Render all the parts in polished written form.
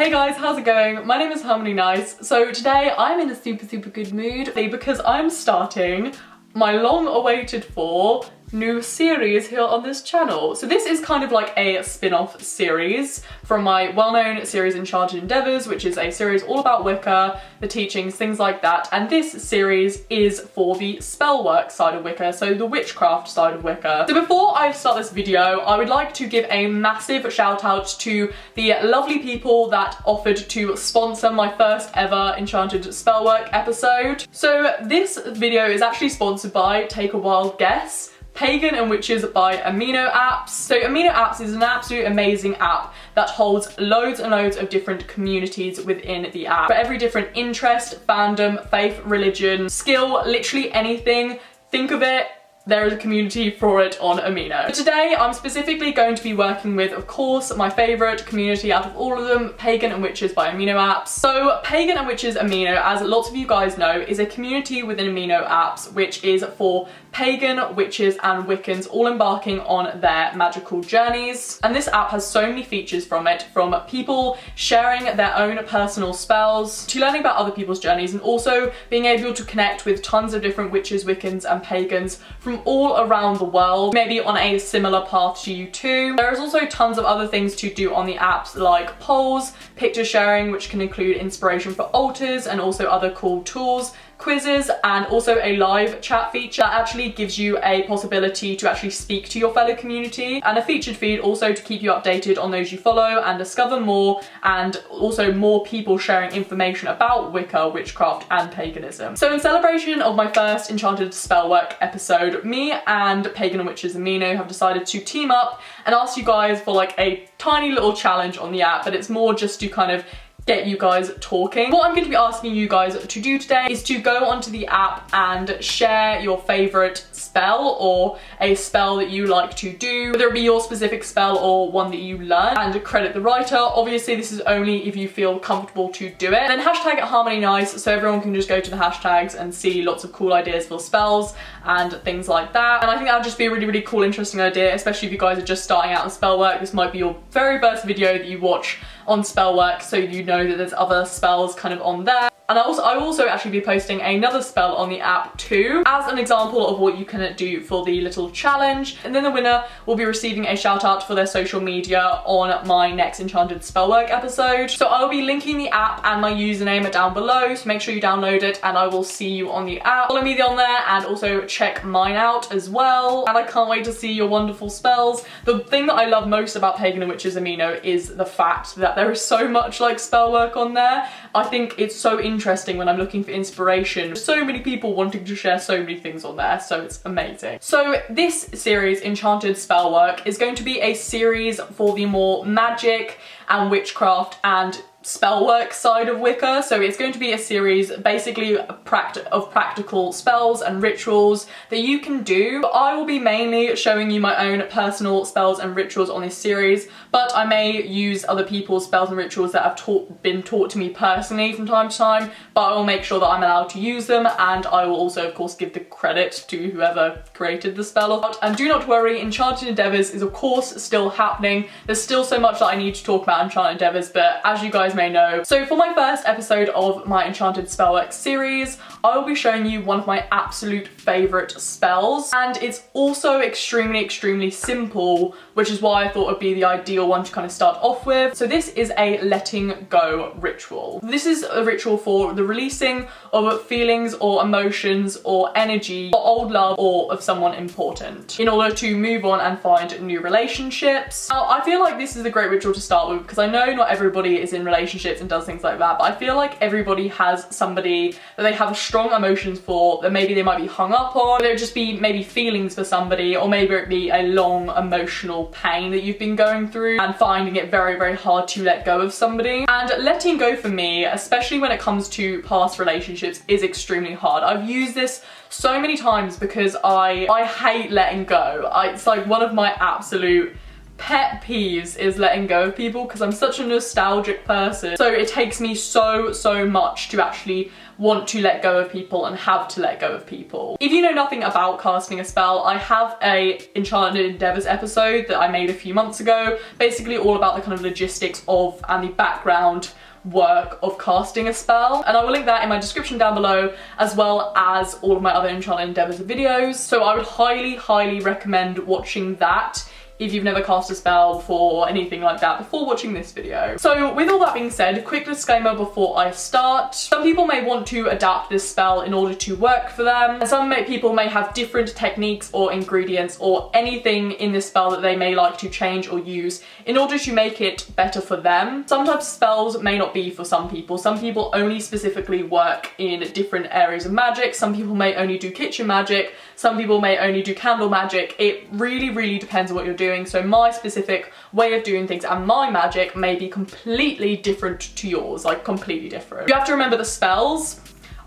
Hey guys, how's it going? My name is Harmony Nice. So today I'm in a super good mood because I'm starting my long awaited for new series here on this channel. So this is kind of like a spin-off series from my well-known series Enchanted Endeavours, which is a series all about Wicca, the teachings, things like that. And this series is for the spellwork side of Wicca, so the witchcraft side of Wicca. So before I start this video, I would like to give a massive shout out to the lovely people that offered to sponsor my first ever Enchanted Spellwork episode. So this video is actually sponsored by, take a wild guess, Pagan and Witches by Amino Apps. So Amino Apps is an absolute amazing app that holds loads and loads of different communities within the app. For every different interest, fandom, faith, religion, skill, literally anything, think of it, there is a community for it on Amino. But today I'm specifically going to be working with, of course, my favourite community out of all of them, Pagan and Witches by Amino Apps. So Pagan and Witches Amino, as lots of you guys know, is a community within Amino Apps which is for pagan, witches and Wiccans all embarking on their magical journeys. And this app has so many features from it, from people sharing their own personal spells to learning about other people's journeys and also being able to connect with tons of different witches, Wiccans and pagans from all around the world, maybe on a similar path to you too. There is also tons of other things to do on the apps like polls, picture sharing, which can include inspiration for altars and also other cool tools, quizzes, and also a live chat feature that actually gives you a possibility to actually speak to your fellow community, and a featured feed also to keep you updated on those you follow and discover more, and also more people sharing information about Wicca, witchcraft and paganism. So in celebration of my first Enchanted Spellwork episode, me and Pagan and Witches Amino have decided to team up and ask you guys for like a tiny little challenge on the app, but it's more just to kind of get you guys talking. What I'm going to be asking you guys to do today is to go onto the app and share your favourite spell or a spell that you like to do, whether it be your specific spell or one that you learn, and credit the writer. Obviously this is only if you feel comfortable to do it. And then hashtag it Harmony Nice so everyone can just go to the hashtags and see lots of cool ideas for spells and things like that. And I think that would just be a really cool, interesting idea, especially if you guys are just starting out in spellwork. This might be your very first video that you watch on spellwork, so you know that there's other spells kind of on there. And I will also actually be posting another spell on the app too, as an example of what you can do for the little challenge. And then the winner will be receiving a shout out for their social media on my next Enchanted Spellwork episode. So I will be linking the app and my username down below, so make sure you download it and I will see you on the app. Follow me on there and also check mine out as well. And I can't wait to see your wonderful spells. The thing that I love most about Pagan and Witches Amino is the fact that there is so much like spellwork on there. I think it's so interesting when I'm looking for inspiration. So many people wanting to share so many things on there, so it's amazing. So this series, Enchanted Spellwork, is going to be a series for the more magic and witchcraft and spellwork side of Wicca. So it's going to be a series basically of practical spells and rituals that you can do. I will be mainly showing you my own personal spells and rituals on this series, but I may use other people's spells and rituals that have been taught to me personally from time to time, but I will make sure that I'm allowed to use them, and I will also of course give the credit to whoever created the spell. And do not worry, Enchanted Endeavours is of course still happening. There's still so much that I need to talk about Enchanted Endeavours, but as you guys may know. So for my first episode of my Enchanted Spellwork series, I will be showing you one of my absolute favourite spells, and it's also extremely simple, which is why I thought it would be the ideal one to kind of start off with. So this is a letting go ritual. This is a ritual for the releasing of feelings or emotions or energy or old love or of someone important in order to move on and find new relationships. Now I feel like this is a great ritual to start with because I know not everybody is in relationships and does things like that, but I feel like everybody has somebody that they have strong emotions for, that maybe they might be hung up on, whether it just be maybe feelings for somebody, or maybe it be a long emotional pain that you've been going through and finding it very hard to let go of somebody. And letting go for me, especially when it comes to past relationships, is extremely hard. I've used this so many times because I hate letting go. It's like one of my absolute pet peeves is letting go of people, because I'm such a nostalgic person. So it takes me so much to actually want to let go of people and have to let go of people. If you know nothing about casting a spell, I have a Enchanted Endeavours episode that I made a few months ago, basically all about the kind of logistics of and the background work of casting a spell, and I will link that in my description down below, as well as all of my other Enchanted Endeavours videos. So I would highly recommend watching that if you've never cast a spell before or anything like that before watching this video. So with all that being said, quick disclaimer before I start. Some people may want to adapt this spell in order to work for them, and some people may have different techniques or ingredients or anything in this spell that they may like to change or use in order to make it better for them. Some types of spells may not be for some people. Some people only specifically work in different areas of magic. Some people may only do kitchen magic. Some people may only do candle magic. It really depends on what you're doing. So my specific way of doing things and my magic may be completely different to yours, like completely different. You have to remember the spells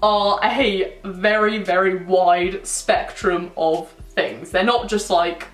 are a very wide spectrum of things. They're not just like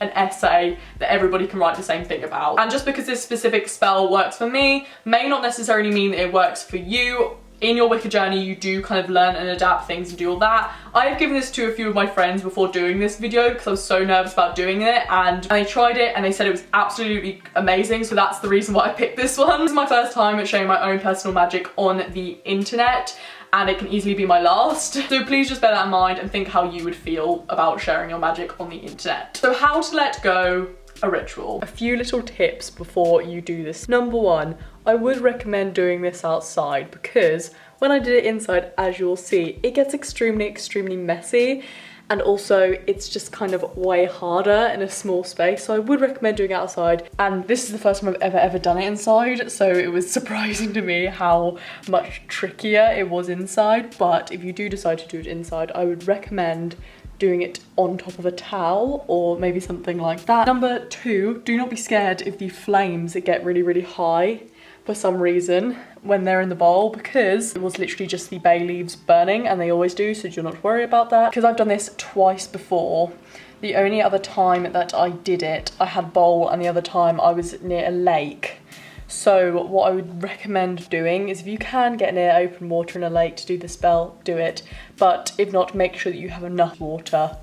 an essay that everybody can write the same thing about. And just because this specific spell works for me may not necessarily mean that it works for you. In your Wicca journey, you do kind of learn and adapt things and do all that. I have given this to a few of my friends before doing this video because I was so nervous about doing it, and they tried it and they said it was absolutely amazing, so that's the reason why I picked this one. This is my first time showing my own personal magic on the internet, and it can easily be my last. So please just bear that in mind and think how you would feel about sharing your magic on the internet. So how to let go a ritual. A few little tips before you do this. Number one, I would recommend doing this outside, because when I did it inside, as you'll see, it gets extremely messy, and also it's just kind of way harder in a small space. So I would recommend doing it outside, and this is the first time I've ever done it inside, so it was surprising to me how much trickier it was inside. But if you do decide to do it inside, I would recommend doing it on top of a towel or maybe something like that. Number two, do not be scared if the flames get really high for some reason when they're in the bowl, because it was literally just the bay leaves burning, and they always do, so do not worry about that. Because I've done this twice before. The only other time that I did it, I had bowl, and the other time I was near a lake. So what I would recommend doing is, if you can get near open water in a lake to do the spell, do it. But if not, make sure that you have enough water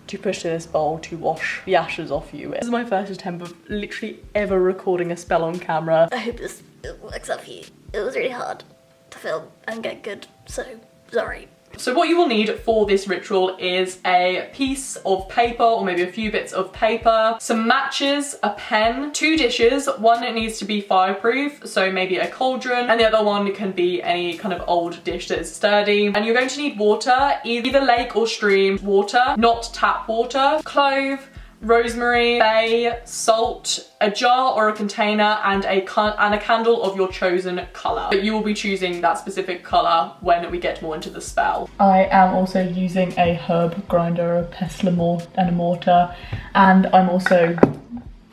to push in this bowl to wash the ashes off you. This is my first attempt of literally ever recording a spell on camera. I hope this works out for you. It was really hard to film and get good, so sorry. So what you will need for this ritual is a piece of paper, or maybe a few bits of paper, some matches, a pen, 2 dishes. One needs to be fireproof, so maybe a cauldron, and the other one can be any kind of old dish that is sturdy. And you're going to need water, either lake or stream water, not tap water, clove, rosemary, bay, salt, a jar or a container, and a candle of your chosen colour. But you will be choosing that specific colour when we get more into the spell. I am also using a herb grinder, a pestle and a mortar, and I'm also,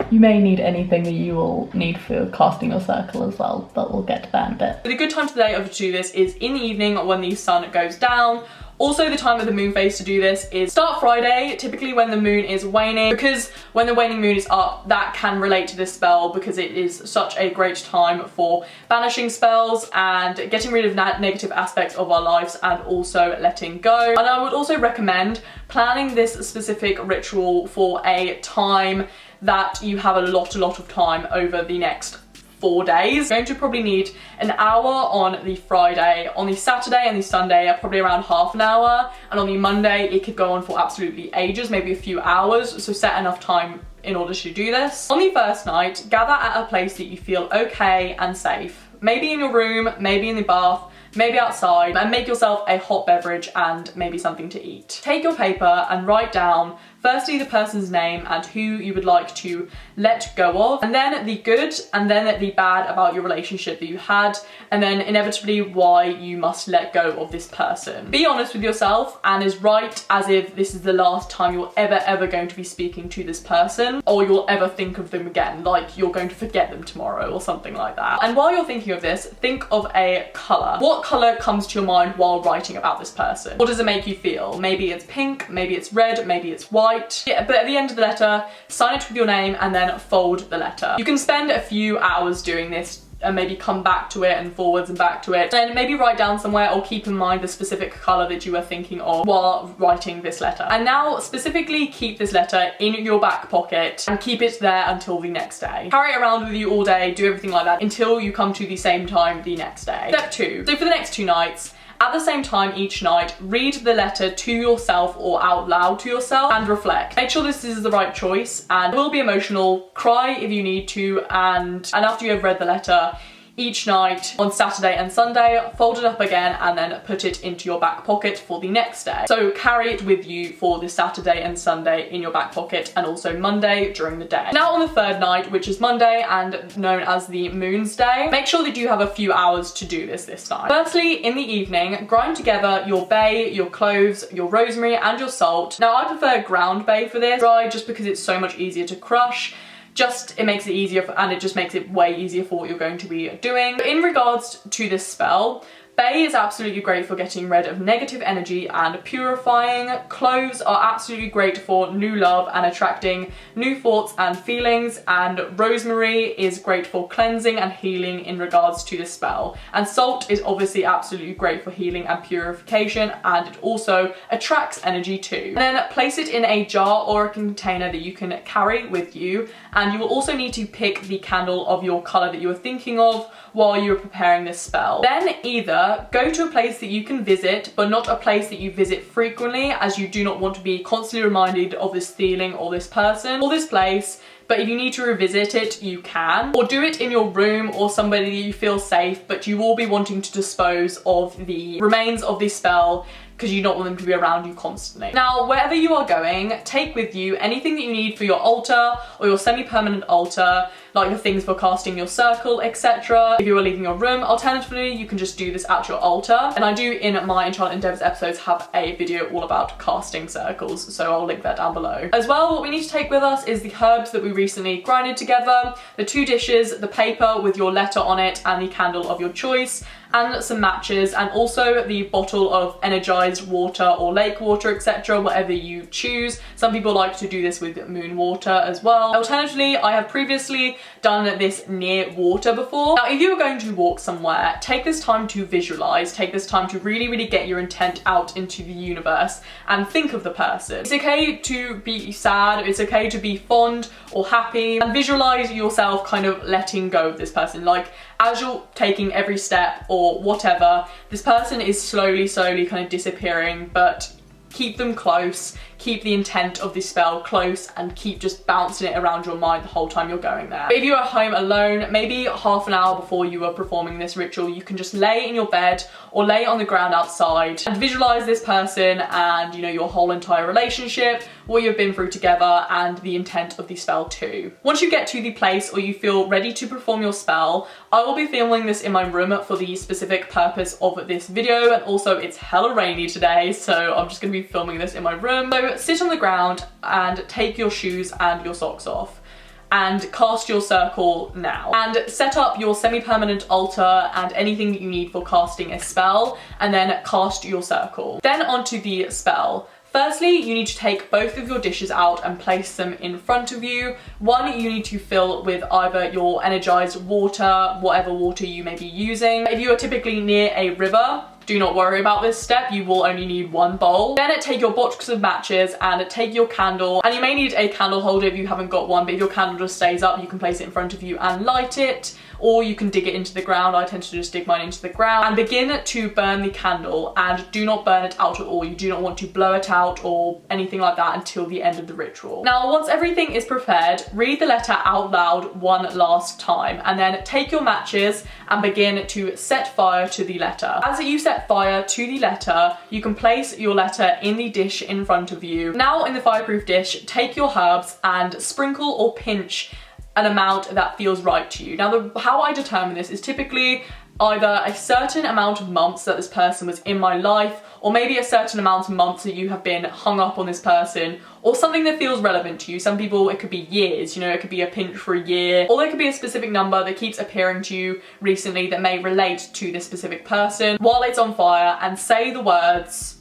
you may need anything that you will need for casting your circle as well, but we'll get to that in a bit. But a good time today to do this is in the evening when the sun goes down. Also, the time of the moon phase to do this is start Friday, typically when the moon is waning, because when the waning moon is up, that can relate to this spell, because it is such a great time for banishing spells and getting rid of negative aspects of our lives, and also letting go. And I would also recommend planning this specific ritual for a time that you have a lot of time over the next 4 days. You're going to probably need an hour on the Friday. On the Saturday and the Sunday, probably around half an hour. And on the Monday, it could go on for absolutely ages, maybe a few hours. So set enough time in order to do this. On the first night, gather at a place that you feel okay and safe. Maybe in your room, maybe in the bath, maybe outside, and make yourself a hot beverage and maybe something to eat. Take your paper and write down firstly the person's name and who you would like to let go of, and then the good and then the bad about your relationship that you had, and then inevitably why you must let go of this person. Be honest with yourself and as write as if this is the last time you're ever going to be speaking to this person, or you'll ever think of them again, like you're going to forget them tomorrow or something like that. And while you're thinking of this, think of a colour. What what colour comes to your mind while writing about this person? What does it make you feel? Maybe it's pink, maybe it's red, maybe it's white. Yeah, but at the end of the letter, sign it with your name and then fold the letter. You can spend a few hours doing this and maybe come back to it and forwards and back to it, and maybe write down somewhere or keep in mind the specific colour that you were thinking of while writing this letter. And now specifically keep this letter in your back pocket and keep it there until the next day. Carry it around with you all day, do everything like that until you come to the same time the next day. Step 2. So for the next 2 nights, at the same time each night, read the letter to yourself or out loud to yourself and reflect. Make sure this is the right choice, and it will be emotional. Cry if you need to, and after you have read the letter, each night on Saturday and Sunday, fold it up again and then put it into your back pocket for the next day. So carry it with you for the Saturday and Sunday in your back pocket, and also Monday during the day. Now on the 3rd night, which is Monday and known as the Moon's Day, make sure that you have a few hours to do this time. Firstly, in the evening, grind together your bay, your cloves, your rosemary and your salt. Now I prefer ground bay for this, dry, just because it's so much easier to crush. It makes it easier and it just makes it way easier for what you're going to be doing. In regards to this spell, bay is absolutely great for getting rid of negative energy and purifying. Cloves are absolutely great for new love and attracting new thoughts and feelings, and rosemary is great for cleansing and healing in regards to this spell. And salt is obviously absolutely great for healing and purification, and it also attracts energy too. And then place it in a jar or a container that you can carry with you, and you will also need to pick the candle of your colour that you were thinking of while you were preparing this spell. Then either go to a place that you can visit, but not a place that you visit frequently, as you do not want to be constantly reminded of this feeling or this person or this place. But if you need to revisit it, you can. Or do it in your room or somebody that you feel safe, but you will be wanting to dispose of the remains of this spell because you don't want them to be around you constantly. Now, wherever you are going, take with you anything that you need for your altar or your semi-permanent altar, like the things for casting your circle, etc. If you are leaving your room, alternatively, you can just do this at your altar. And I do, in my Enchanted Endeavours episodes, have a video all about casting circles, so I'll link that down below. As well, what we need to take with us is the herbs that we recently grinded together, the 2 dishes, the paper with your letter on it and the candle of your choice, and some matches, and also the bottle of energized water or lake water, etc., whatever you choose. Some people like to do this with moon water as well. Alternatively, I have previously done this near water before. Now, if you are going to walk somewhere, take this time to visualize, take this time to really get your intent out into the universe and think of the person. It's okay to be sad, it's okay to be fond or happy, and visualize yourself kind of letting go of this person. Like, as you're taking every step or whatever, this person is slowly kind of disappearing, but keep them close, keep the intent of this spell close, and keep just bouncing it around your mind the whole time you're going there. But if you're at home alone, maybe half an hour before you are performing this ritual, you can just lay in your bed or lay on the ground outside and visualize this person and, you know, your whole entire relationship, what you've been through together, and the intent of the spell too. Once you get to the place or you feel ready to perform your spell, I will be filming this in my room for the specific purpose of this video, and also it's hella rainy today, so I'm just gonna be filming this in my room. So sit on the ground and take your shoes and your socks off and cast your circle now, and set up your semi-permanent altar and anything that you need for casting a spell, and then cast your circle. Then onto the spell. Firstly, you need to take both of your dishes out and place them in front of you. One you need to fill with either your energized water, whatever water you may be using. If you are typically near a river, do not worry about this step, you will only need 1 bowl. Then take your box of matches and take your candle, and you may need a candle holder if you haven't got one, but if your candle just stays up, you can place it in front of you and light it, or you can dig it into the ground. I tend to just dig mine into the ground, and begin to burn the candle, and do not burn it out at all. You do not want to blow it out or anything like that until the end of the ritual. Now, once everything is prepared, read the letter out loud 1 last time, and then take your matches and begin to set fire to the letter. As you set fire to the letter, you can place your letter in the dish in front of you. Now, in the fireproof dish, take your herbs and sprinkle or pinch an amount that feels right to you. Now, how I determine this is typically either a certain amount of months that this person was in my life, or maybe a certain amount of months that you have been hung up on this person, or something that feels relevant to you. Some people, it could be years, you know, it could be a pinch for a year, or there could be a specific number that keeps appearing to you recently that may relate to this specific person while it's on fire, and say the words,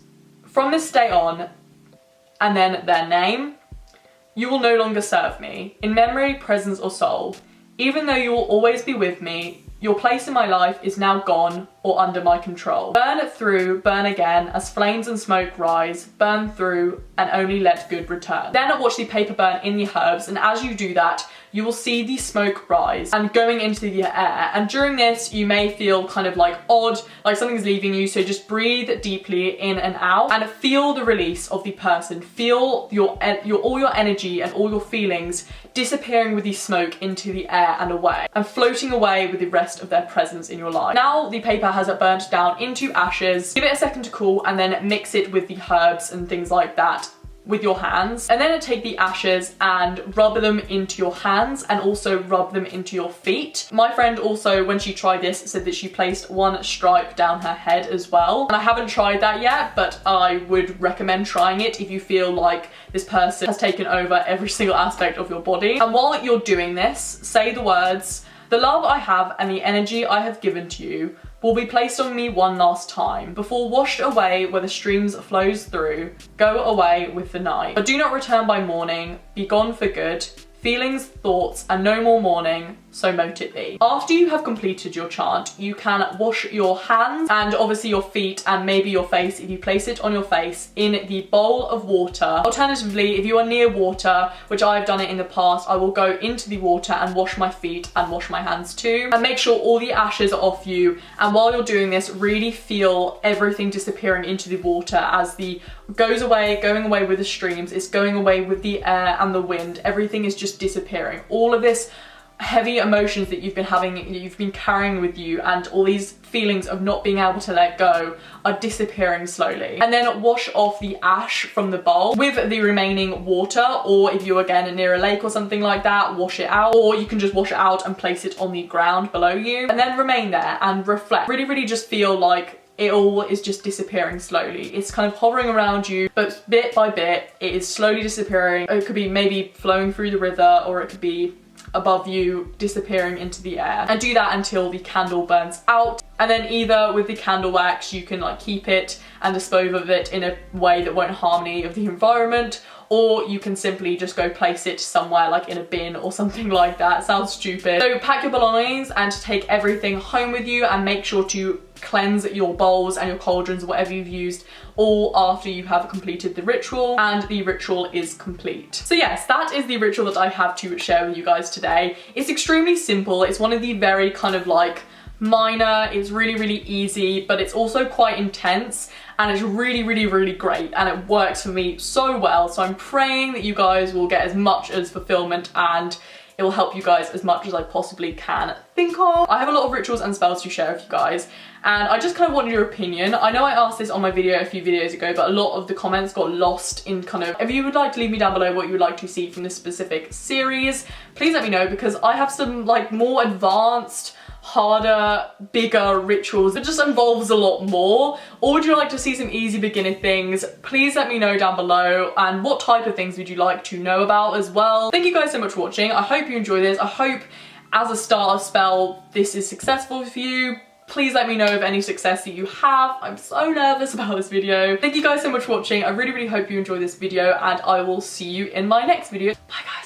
"From this day on," and then their name. "You will no longer serve me, in memory, presence, or soul. Even though you will always be with me, your place in my life is now gone or under my control. Burn through, burn again, as flames and smoke rise, burn through, and only let good return." Then watch the paper burn in the herbs, and as you do that, you will see the smoke rise and going into the air. And during this, you may feel kind of like odd, like something's leaving you, so just breathe deeply in and out and feel the release of the person. Feel all your energy and all your feelings disappearing with the smoke into the air and away, and floating away with the rest of their presence in your life. Now the paper has it burnt down into ashes. Give it a second to cool, and then mix it with the herbs and things like that with your hands, and then take the ashes and rub them into your hands and also rub them into your feet. My friend also, when she tried this, said that she placed one stripe down her head as well, and I haven't tried that yet, but I would recommend trying it if you feel like this person has taken over every single aspect of your body. And while you're doing this, say the words, "The love I have and the energy I have given to you will be placed on me one last time, before washed away where the streams flows through, go away with the night. But do not return by morning, be gone for good, feelings, thoughts, and no more mourning, so mote it be." After you have completed your chant, you can wash your hands and obviously your feet and maybe your face if you place it on your face in the bowl of water. Alternatively, if you are near water, which I've done it in the past, I will go into the water and wash my feet and wash my hands too, and make sure all the ashes are off you. And while you're doing this, really feel everything disappearing into the water as the going away with the streams. It's going away with the air and the wind. Everything is just disappearing. All of this heavy emotions that you've been having, that you've been carrying with you, and all these feelings of not being able to let go are disappearing slowly. And then wash off the ash from the bowl with the remaining water, or if you're again near a lake or something like that, wash it out, or you can just wash it out and place it on the ground below you, and then remain there and reflect. Really just feel like it all is just disappearing slowly. It's kind of hovering around you, but bit by bit, it is slowly disappearing. It could be maybe flowing through the river, or it could be above you, disappearing into the air. And do that until the candle burns out. And then either with the candle wax, you can like keep it and dispose of it in a way that won't harm any of the environment, or you can simply just go place it somewhere like in a bin or something like that. Sounds stupid. So pack your belongings and take everything home with you, and make sure to cleanse your bowls and your cauldrons, whatever you've used, all after you have completed the ritual and the ritual is complete. So yes, that is the ritual that I have to share with you guys today. It's extremely simple. It's one of the very kind of like minor, it's really easy, but it's also quite intense, and it's really great, and it works for me so well. So I'm praying that you guys will get as much as fulfillment, and it will help you guys as much as I possibly can think of. I have a lot of rituals and spells to share with you guys, and I just kind of wanted your opinion. I know I asked this on my video a few videos ago, but a lot of the comments got lost in kind of, if you would like to leave me down below what you would like to see from this specific series, please let me know, because I have some like more advanced, harder, bigger rituals that just involves a lot more. Or would you like to see some easy beginner things? Please let me know down below, and what type of things would you like to know about as well. Thank you guys so much for watching. I hope you enjoy this. I hope as a starter spell this is successful for you. Please let me know of any success that you have. I'm so nervous about this video. Thank you guys so much for watching. I really hope you enjoyed this video, and I will see you in my next video. Bye guys.